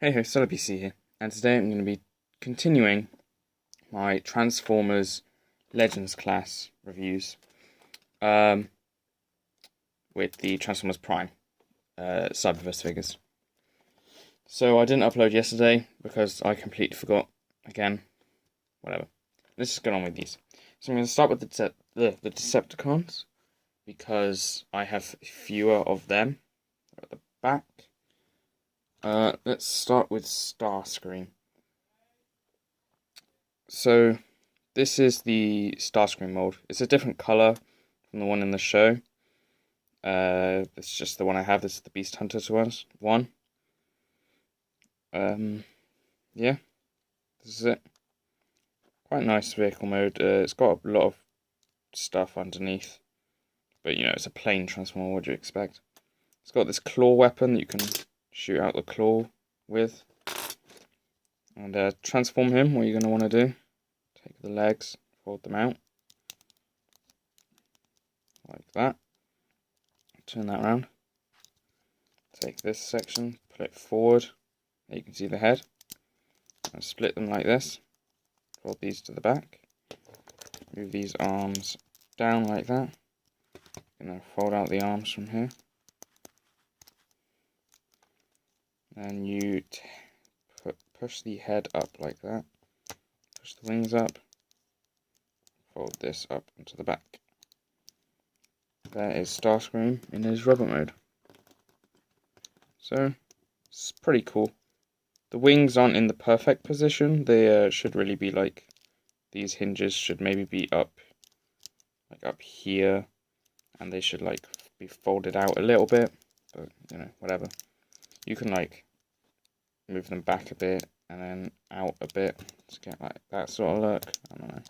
Hey ho, SolarPC here, and today I'm going to be continuing my Transformers Legends class reviews with the Transformers Prime cyberverse figures. So I didn't upload yesterday because I completely forgot again. Whatever. Let's just get on with these. So I'm going to start with the Decepticons because I have fewer of them at the back. Let's start with Starscream. So, this is the Starscream mold. It's a different colour from the one in the show. It's just the one I have. This is the Beast Hunters one. Yeah, this is it. Quite nice vehicle mode. It's got a lot of stuff underneath. But, you know, it's a plain Transformer. What do you expect? It's got this claw weapon that you can shoot out the claw with. And transform him, what you're going to want to do. Take the legs, fold them out. Like that. Turn that around. Take this section, put it forward. There you can see the head. And split them like this. Fold these to the back. Move these arms down like that. And then fold out the arms from here. And you push the head up like that. Push the wings up. Fold this up into the back. There is Starscream in his robot mode. So, it's pretty cool. The wings aren't in the perfect position. They should really be like, these hinges should maybe be up here. And they should like be folded out a little bit. But, you know, whatever. You can like move them back a bit and then out a bit to get like that sort of look. I don't know.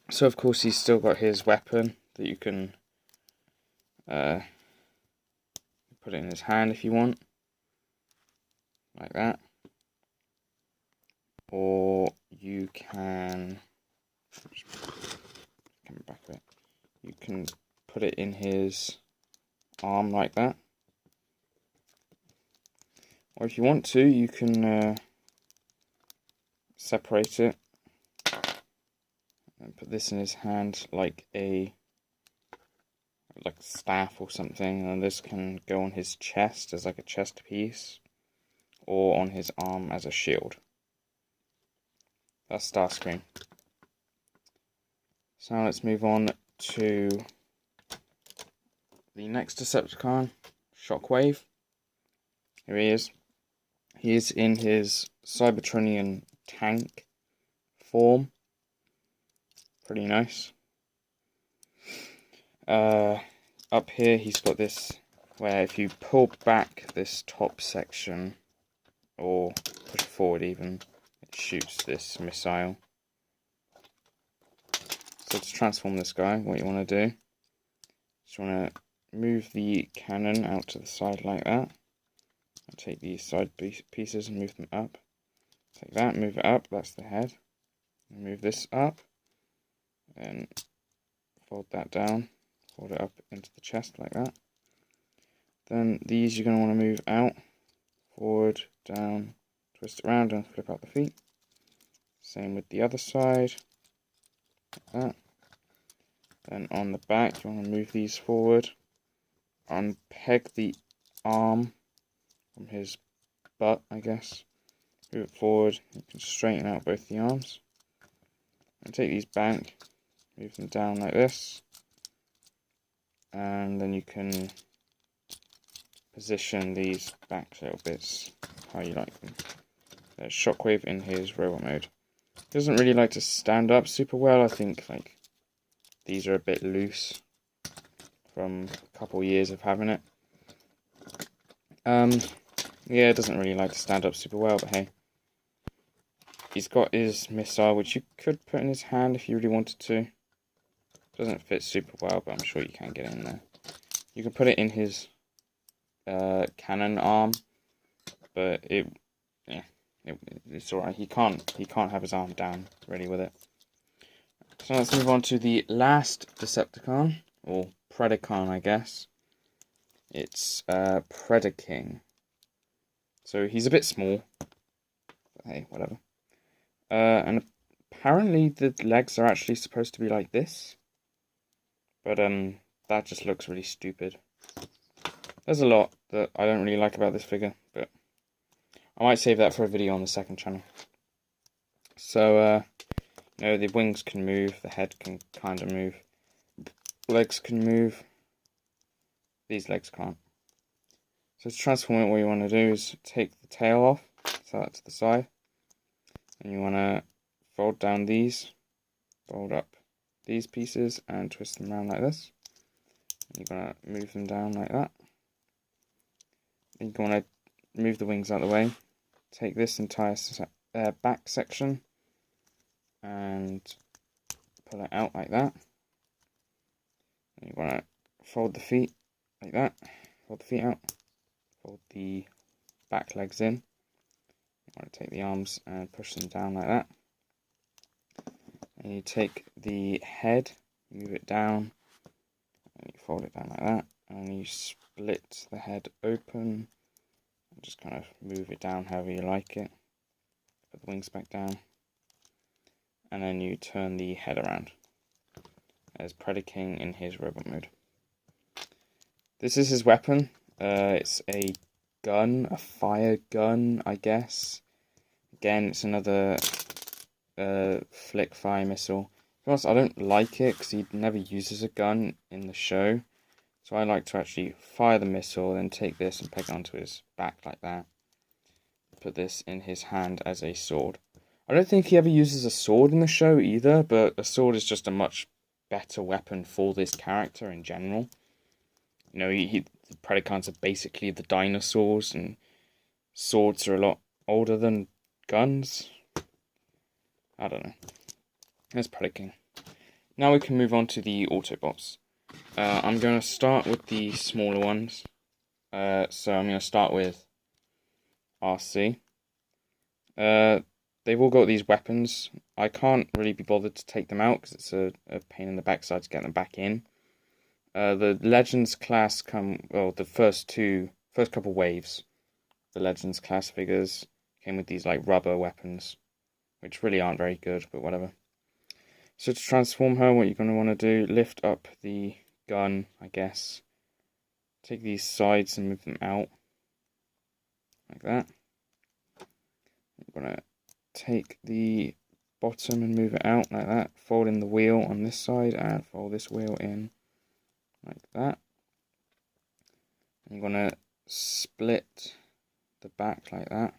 So of course he's still got his weapon that you can put it in his hand if you want, like that, or you can come back a bit. You can put it in his arm like that. Or if you want to, you can separate it and put this in his hand like a staff or something, and this can go on his chest as like a chest piece, or on his arm as a shield. That's Starscream. So now let's move on to the next Decepticon, Shockwave. Here he is. He is in his Cybertronian tank form. Pretty nice. Up here he's got this, where if you pull back this top section, or push forward even, it shoots this missile. So to transform this guy, what you want to do, just want to move the cannon out to the side like that. I'll take these side pieces and move them up. Take that, move it up, that's the head. And move this up, and fold that down, fold it up into the chest like that. Then these you're going to want to move out, forward, down, twist it around and flip out the feet. Same with the other side, like that. Then on the back you want to move these forward, unpeg the arm from his butt, I guess. Move it forward, you can straighten out both the arms. And take these back, move them down like this. And then you can position these back little bits how you like them. There's Shockwave in his robot mode. He doesn't really like to stand up super well. I think like these are a bit loose from a couple years of having it. Yeah, it doesn't really like to stand up super well, but hey. He's got his missile, which you could put in his hand if you really wanted to. Doesn't fit super well, but I'm sure you can get it in there. You can put it in his cannon arm, but it's alright. He can't have his arm down really with it. So let's move on to the last Decepticon, or Predacon, I guess. It's Predaking. So he's a bit small, but hey, whatever. And apparently the legs are actually supposed to be like this, but that just looks really stupid. There's a lot that I don't really like about this figure, but I might save that for a video on the second channel. So, the wings can move, the head can kind of move, legs can move, these legs can't. So to transform it, what you want to do is take the tail off, set that to the side, and you want to fold down these, fold up these pieces, and twist them around like this. And you're going to move them down like that. Then you're going to move the wings out of the way, take this entire back section, and pull it out like that. And you want to fold the feet like that, fold the feet out, fold the back legs in. You want to take the arms and push them down like that. And you take the head, move it down, and you fold it down like that. And you split the head open, and just kind of move it down however you like it. Put the wings back down. And then you turn the head around as Predaking in his robot mode. This is his weapon. It's a gun, a fire gun, I guess. Again, it's another flick fire missile. To be honest, I don't like it because he never uses a gun in the show. So I like to actually fire the missile, then take this and peg it onto his back like that. Put this in his hand as a sword. I don't think he ever uses a sword in the show either, but a sword is just a much better weapon for this character in general. You know, the Predacons are basically the dinosaurs, and swords are a lot older than guns. I don't know. There's Predaking. Now we can move on to the Autobots. I'm going to start with the smaller ones. So I'm going to start with RC. They've all got these weapons. I can't really be bothered to take them out because it's a pain in the backside to get them back in. The Legends class the first couple waves, the Legends class figures came with these like rubber weapons, which really aren't very good, but whatever. So to transform her, what you're going to want to do, lift up the gun, I guess. Take these sides and move them out, like that. I'm going to take the bottom and move it out like that, fold in the wheel on this side and fold this wheel in like that. I'm going to split the back like that,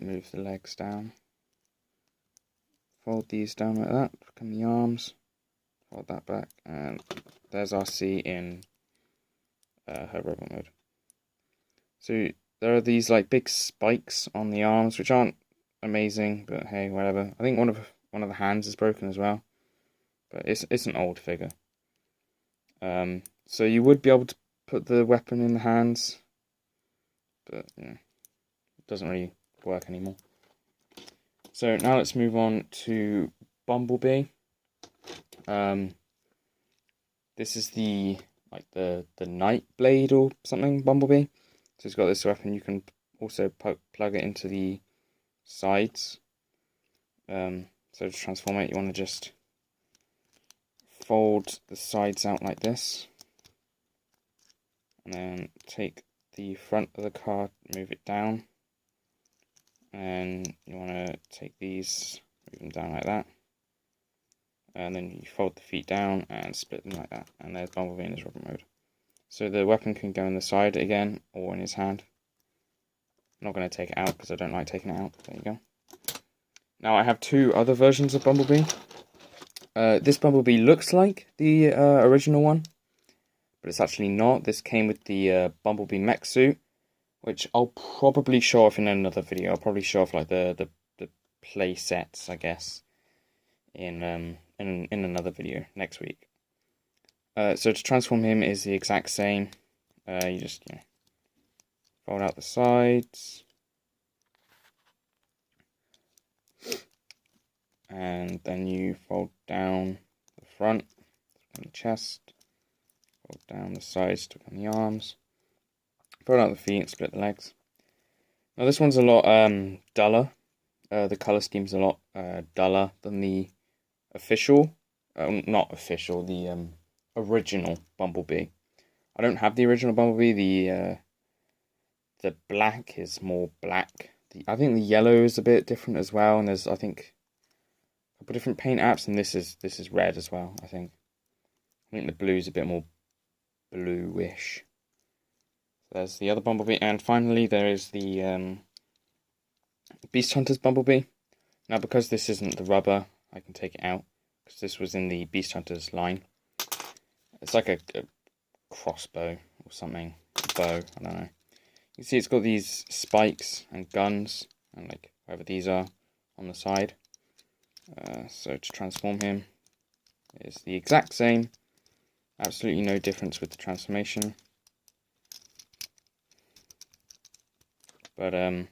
move the legs down, fold these down like that, become the arms, fold that back, and there's RC in her robot mode. So there are these like big spikes on the arms, which aren't amazing, but hey, whatever. I think one of the hands is broken as well, but it's an old figure. So you would be able to put the weapon in the hands, but it doesn't really work anymore. So now let's move on to Bumblebee. This is the Night Blade or something Bumblebee. So it's got this weapon. You can also plug it into the sides. So to transform it, you want to just fold the sides out like this, and then take the front of the car, move it down, and you want to take these, move them down like that, and then you fold the feet down and split them like that, and there's Bumblebee in his robot mode. So the weapon can go in the side again, or in his hand. I'm not going to take it out because I don't like taking it out. There you go. Now I have two other versions of Bumblebee. This Bumblebee looks like the original one, but it's actually not. This came with the Bumblebee mech suit, which I'll probably show off in another video. I'll probably show off like the play sets, I guess, in another video next week. So to transform him is the exact same. You just fold out the sides, and then you fold down the front and the chest, fold down the sides to become the arms, Fold out the feet and split the legs. Now this one's a lot duller. The colour scheme's a lot duller than the official. Not official, the original Bumblebee. I don't have the original Bumblebee. The black is more black. I think the yellow is a bit different as well, and there's, I think, a couple different paint apps, and this is red as well. I think the blue is a bit more bluish. So there's the other Bumblebee, and finally there is the Beast Hunter's Bumblebee. Now because this isn't the rubber, I can take it out because this was in the Beast Hunter's line. It's like a crossbow or something, bow. I don't know. You can see it's got these spikes and guns, and like wherever these are on the side. So to transform him is the exact same. Absolutely no difference with the transformation. But you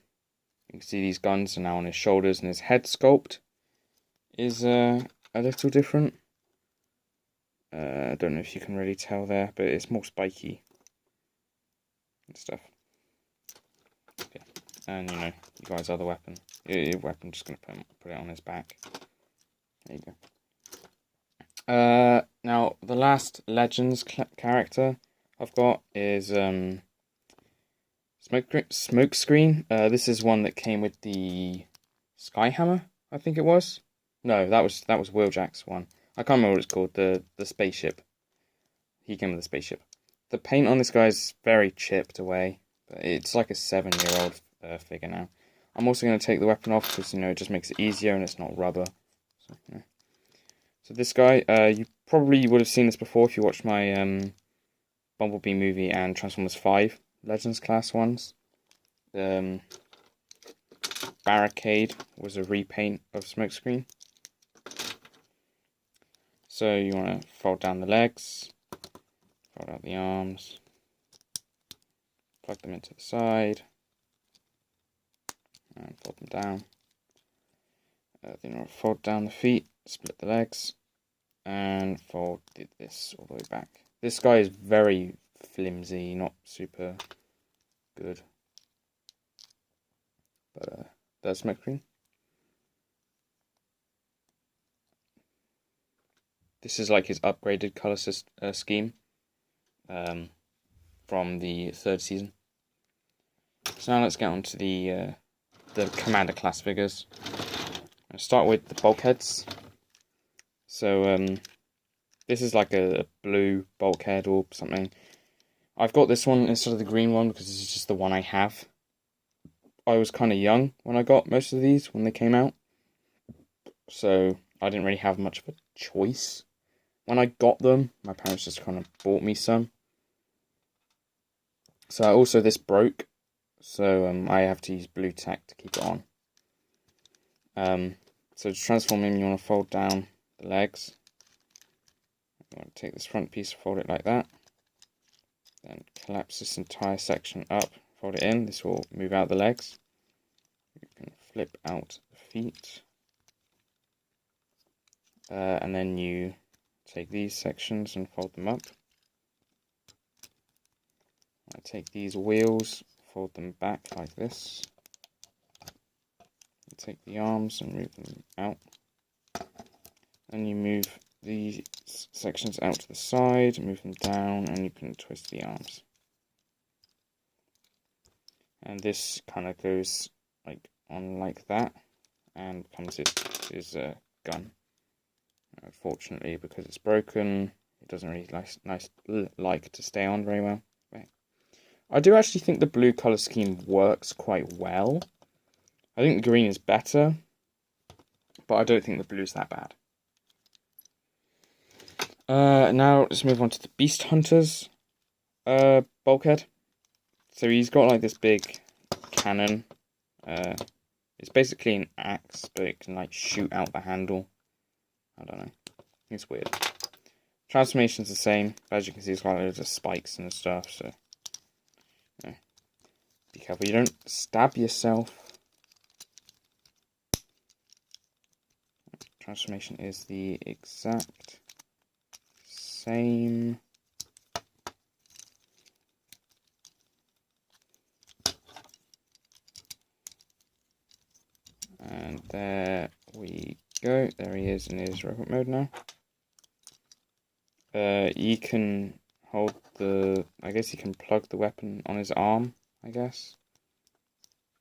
can see these guns are now on his shoulders, and his head sculpt is a little different. I don't know if you can really tell there, but it's more spiky and stuff. Okay. And you guys are the weapon. Your weapon, just gonna put it on his back. There you go. Now the last Legends character I've got is Smokescreen. This is one that came with the Skyhammer, I think it was. No, that was Wheeljack's one. I can't remember what it's called. The spaceship. He came with the spaceship. The paint on this guy is very chipped away, but it's like a 7-year-old figure now. I'm also going to take the weapon off because it just makes it easier and it's not rubber. So this guy, you probably would have seen this before if you watched my Bumblebee movie and Transformers 5 Legends class ones. Barricade was a repaint of Smokescreen. So you want to fold down the legs, fold out the arms, plug them into the side, and fold them down. Then you want to fold down the feet, split the legs, and fold this all the way back. This guy is very flimsy, not super good. But that's Smokescreen. This is like his upgraded colour scheme from the 3rd season. So now let's get on to the Commander class figures. I'll start with the bulkheads. So this is like a blue bulkhead or something. I've got this one instead of the green one because this is just the one I have. I was kind of young when I got most of these when they came out, so I didn't really have much of a choice. When I got them, my parents just kind of bought me some. So also this broke, so I have to use blue tack to keep it on. So to transform him, you want to fold down the legs. You want to take this front piece, fold it like that. Then collapse this entire section up, fold it in. This will move out the legs. You can flip out the feet. And then you take these sections and fold them up. I take these wheels, fold them back like this. Take the arms and move them out. And you move these sections out to the side, move them down, and you can twist the arms. And this kind of goes like on like that, and becomes his gun. Unfortunately, because it's broken, it doesn't really like to stay on very well. Right. I do actually think the blue colour scheme works quite well. I think the green is better, but I don't think the blue is that bad. Now let's move on to the Beast Hunter's bulkhead. So he's got like this big cannon. It's basically an axe, but it can like shoot out the handle. I don't know. It's weird. Transformation's the same. As you can see, it's got loads of spikes and stuff, so be careful you don't stab yourself. Transformation is the exact same. There we go. There he is in his robot mode now. You can hold the... I guess you can plug the weapon on his arm, I guess.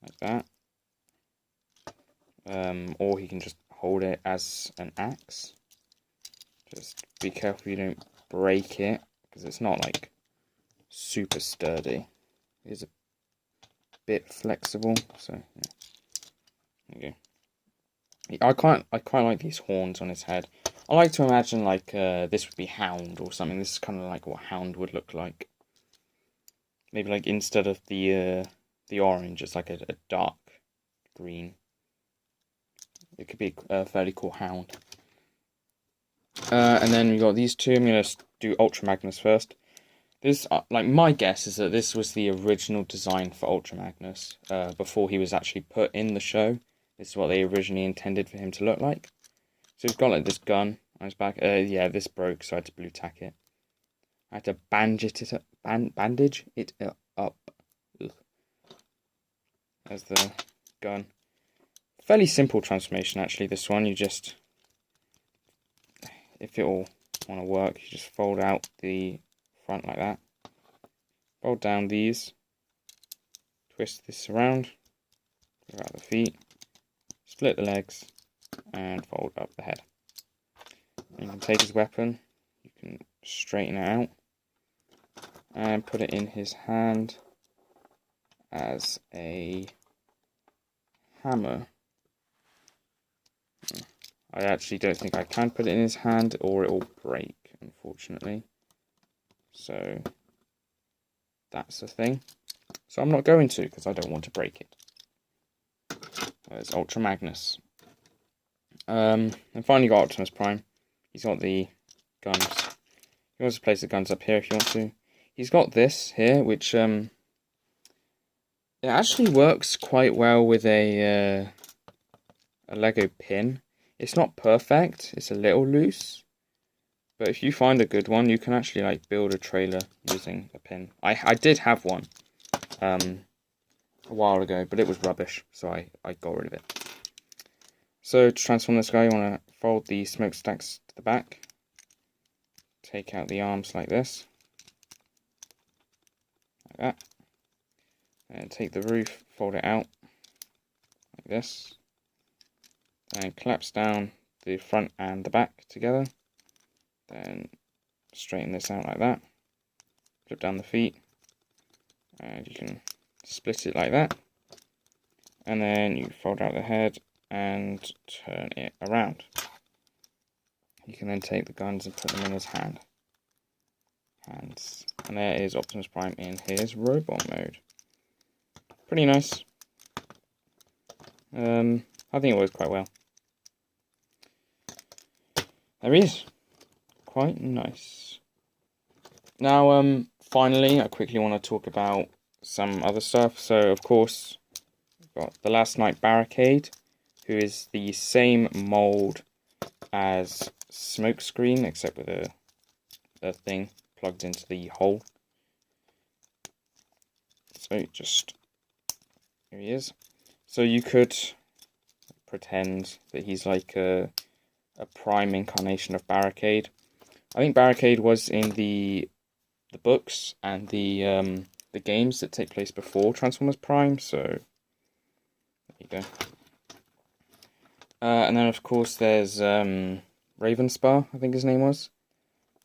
Like that. Or he can just hold it as an axe. Just be careful you don't break it, because it's not like super sturdy. It is a bit flexible, so yeah. There you go. I quite like these horns on his head. I like to imagine like this would be Hound or something. This is kind of like what Hound would look like. Maybe like instead of the orange, it's like a dark green. It could be a fairly cool Hound. And then we got these two. I'm gonna do Ultra Magnus first. This, like, my guess is that this was the original design for Ultra Magnus before he was actually put in the show. This is what they originally intended for him to look like. So he's got like this gun on his back. Yeah, this broke, so I had to blue tack it. I had to bandage it up. Ugh. There's the gun. Fairly simple transformation, actually. This one, you just, if it all want to work, you just fold out the front like that. Fold down these. Twist this around. Clear out the feet. Split the legs. And fold up the head. And you can take his weapon. You can straighten it out. And put it in his hand as a hammer. I actually don't think I can put it in his hand or it will break, unfortunately. So that's the thing. So I'm not going to, because I don't want to break it. There's Ultra Magnus. And finally got Optimus Prime. He's got the guns. You can also place the guns up here if you want to. He's got this here, which it actually works quite well with a Lego pin. It's not perfect. It's a little loose. But if you find a good one, you can actually like build a trailer using a pin. I did have one a while ago, but it was rubbish, so I got rid of it. So to transform this guy, you want to fold the smokestacks to the back. Take out the arms like this. Like that. And take the roof, fold it out like this. And collapse down the front and the back together. Then straighten this out like that. Flip down the feet. And you can split it like that. And then you fold out the head and turn it around. You can then take the guns and put them in his hands. And there is Optimus Prime in his robot mode. Pretty nice. I think it works quite well. There he is. Quite nice. Now, finally, I quickly want to talk about some other stuff. So, of course, we've got the Last Night Barricade, who is the same mold as Smokescreen, except with a thing plugged into the hole. So just, here he is. So you could pretend that he's like a prime incarnation of Barricade. I think Barricade was in the books and the games that take place before Transformers Prime, so there you go. And then of course there's Ravenspar, I think his name was,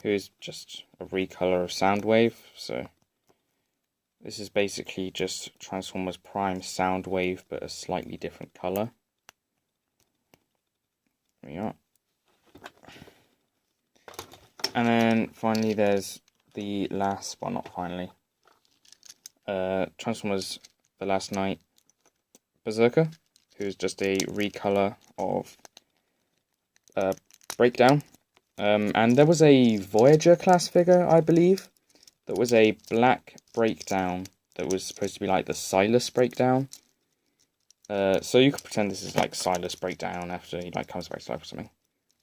who is just a recolor of Soundwave. So this is basically just Transformers Prime Soundwave, but a slightly different color. There we are. And then finally there's the last, well not finally, Transformers The Last Night Berserker, who's just a recolor of Breakdown. And there was a Voyager class figure, I believe, that was a black Breakdown that was supposed to be like the Silas Breakdown. So you could pretend this is like Silas Breakdown after he like comes back to life or something.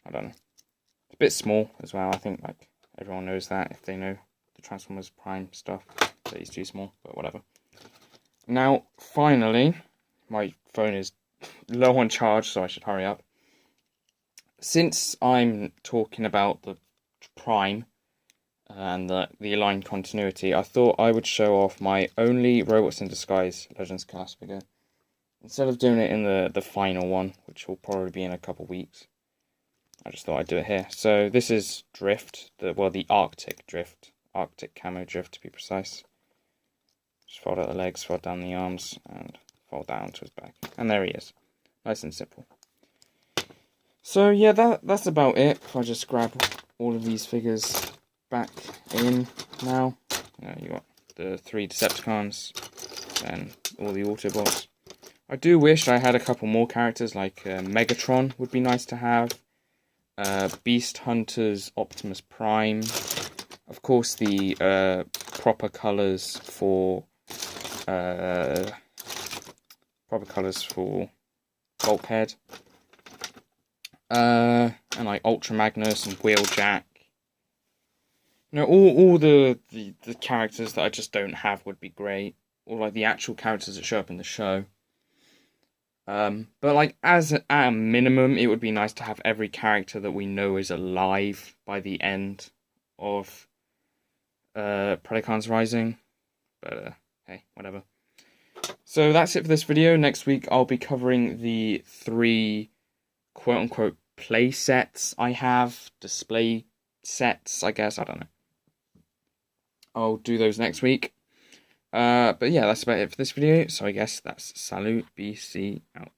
I don't know. It's a bit small as well. I think like everyone knows that if they know the Transformers Prime stuff, that he's too small, but whatever. Now, finally, my phone is low on charge, so I should hurry up. Since I'm talking about the Prime and the aligned continuity, I thought I would show off my only Robots in Disguise Legends class figure. Instead of doing it in the final one, which will probably be in a couple weeks, I just thought I'd do it here. So this is Drift, the Arctic Drift, Arctic Camo Drift to be precise. Just fold out the legs, fold down the arms, and fold down to his back. And there he is. Nice and simple. So yeah, that's about it. If I just grab all of these figures back in now. You got the 3 Decepticons and all the Autobots. I do wish I had a couple more characters, like Megatron would be nice to have. Beast Hunters, Optimus Prime. Of course, the proper colours for Bulkhead. And like Ultra Magnus and Wheeljack. You know, all the characters that I just don't have would be great. Or like the actual characters that show up in the show. But like at a minimum, it would be nice to have every character that we know is alive by the end of Predacons Rising. But hey, whatever. So that's it for this video. Next week I'll be covering the 3 quote-unquote play sets I have. Display sets, I guess. I don't know. I'll do those next week. But yeah, that's about it for this video. So I guess that's Salut BC out.